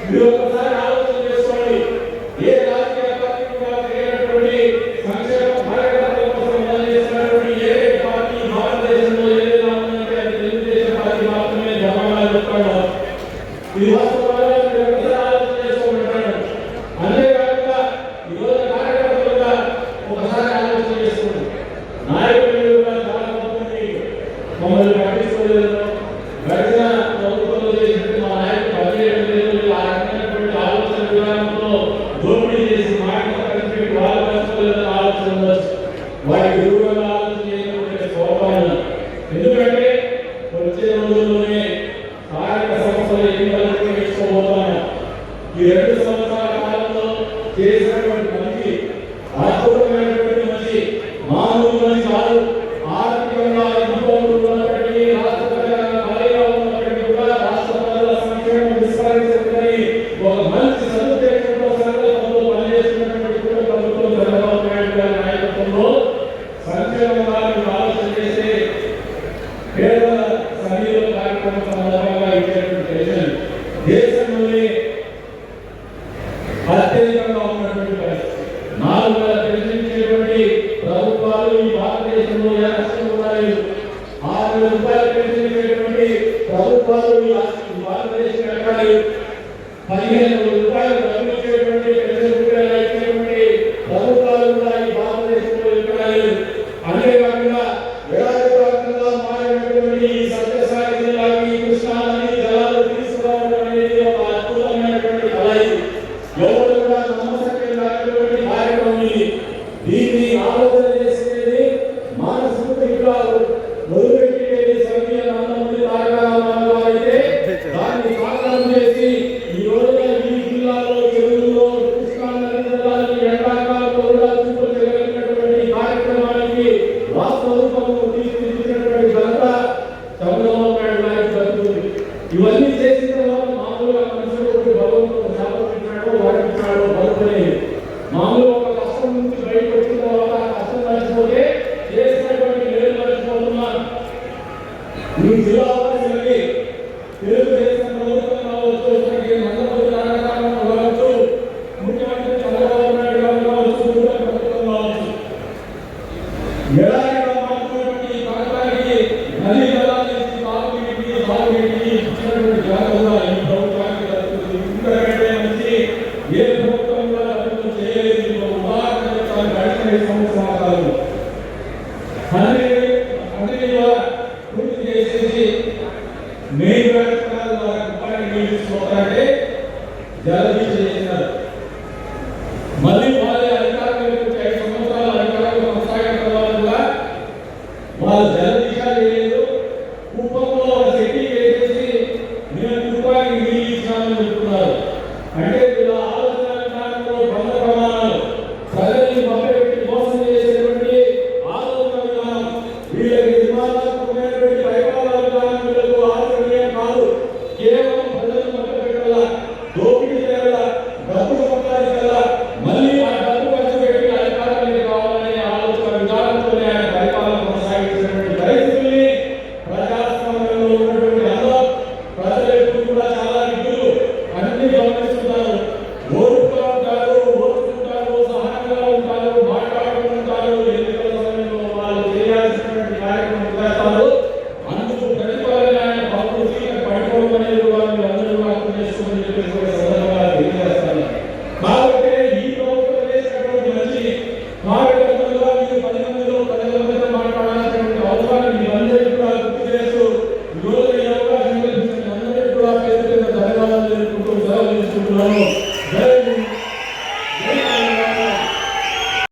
మీరు ఒకసారి ఆలోచన చేసుకోండి. ఏ రాజకీయ పార్టీ కూడా చేయనటువంటి సంక్షేమ కార్యక్రమాల కోసం పనిచేస్తున్నటువంటి ఏ పార్టీ భారతదేశంలో ఏదైనా ఉందంటే అది తెలుగుదేశం పార్టీ మాత్రమే జవాబాలు చెప్తాడు. ఇది వాస్తవంగా మీరు ఒకసారి ఆలోచన చేసుకోమంటాడు. అంతేకాకుండా ఈరోజు కార్యకర్తలుగా ఒకసారి ఆలోచన చేసుకోండి. నాయకులు కూడా చాలా మంది మమ్మల్ని పట్టించుకోలేదు. గడిచిన ప్రభుత్వంలో చేసినట్టు మా నాయకులు పనిచేయడం లేదు. ఆ రకమైనటువంటి ఆలోచన విధానంలో దోపిడీ చేసి మాట్లాడుతున్నటువంటి వాళ్ళు పంచుకోలేదని ఆలోచన ఉండొచ్చు. వారికి విరువుగా ఆలోచన చేయకపోతే స్వభావం. ఎందుకంటే వచ్చే రోజుల్లోనే స్థానిక సంస్థలు ఎన్నికలకు నేర్చుకోబోతున్నాం. ఈ 2 సంవత్సరాల కాలంలో చేసినటువంటి మంచి అద్భుతమైనటువంటి మంచి మామూలు మంచి కాదు. ఆర్థికంగా ఇబ్బందులు ఉన్నప్పటికీ రాష్ట్రపరంగా ఖాళీగా ఉన్నప్పటికీ కూడా రాష్ట్ర ప్రజల సంక్షేమం విస్తరించదని ఒక మంచి సదుద్దేశంతో సంకల్పంతో పనిచేస్తున్నటువంటి కూడా ప్రభుత్వం చంద్రబాబు నాయుడు గారి నాయకత్వంలో సంక్షేమంగా ఆలోచన చేసి పేదల సన్నిధిలో కార్యక్రమం సందర్భంగా ఇచ్చేటువంటి పెన్షన్ దేశంలోనే అత్యధికంగా ఉన్నటువంటి పరిస్థితి. 4 వేల పెన్షన్ ఇచ్చేటువంటి ప్రభుత్వాలు ఈ భారతదేశంలో ఏ రాష్ట్రంలో ఉన్నాయి. 6,000 రూపాయల పెన్షన్ ఇచ్చేటువంటి ప్రభుత్వాలు ఈ భారతదేశంలో ఎక్కడ లేవు. 15,000 రూపాయలు డబ్బులు ఇచ్చేటువంటి పెన్షన్ రూపాయలు ఇచ్చేటువంటి ప్రభుత్వాలు కూడా ఈ భారతదేశంలో ఎక్కడ లేవు. అంతేకాకుండా ఏడాది ప్రాంతంగా మారినటువంటి ఈ సత్యసాయి జిల్లాకి కృష్ణా నది జలాలు తీసుకురావడం అనేది ఒక అద్భుతమైనటువంటి కళ. ఎవరు కూడా నమ్మశక్యం కానటువంటి కార్యక్రమం ఇది. దీన్ని ఆలోచన చేసేది మనస్ఫూర్తిగా మొదలుపెట్టేది స్వర్గీయ నందమూరి తారక రామారావు అయితే దాన్ని సాకారం చేసి ఈ రోజున ఈ జిల్లాలో చెరువుల్లో కృష్ణా నది జలాలను ఎండాకాలంలో కూడా చూపించగలిగినటువంటి కార్యక్రమానికి వాస్తవ రూపంలో తీసుకొచ్చినటువంటి ఘనత చంద్రబాబు నాయుడు గారికి దక్కుతుంది. ఇవన్నీ చేసిన తర్వాత మామూలుగా మనుషులు భగవంతుడు సమర్పించాడో వరించాడో బతుకులేదు. మామూలు ఒక కష్టం నుంచి బయటకు వచ్చిన తర్వాత కష్టం మర్చిపోతే చేసినటువంటి మేలు మర్చిపోతున్నారు. ఈ జిల్లా వాసులకి తెలుగుదేశం ప్రభుత్వం కావచ్చు, నందమూరి తారక రామారావు కావచ్చు, ముఖ్యమంత్రి చంద్రబాబు నాయుడు గారు కావచ్చు, ప్రభుత్వం కావచ్చు, ఎలాగైనా మాత్రమే ఈ ప్రాంతానికి నదీ జలాలు ఇచ్చి తాగునీటికి సాగునీటికి ఇచ్చినటువంటి జాగ్రత్త ఈ ప్రభుత్వానికి దక్కుతుంది. ఇంతకంటే మంచి ఏ ప్రభుత్వం కూడా అభివృద్ధి చేయలేదు. ఉదాహరణ చెప్తాను. గడిచిన 5 సంవత్సరాల కాలం అన్ని పూర్తి చేసేసి మెయిన్ కార్యక్రమాల ద్వారా నీళ్ళు తీసుకోవాలంటే జలదీక్ష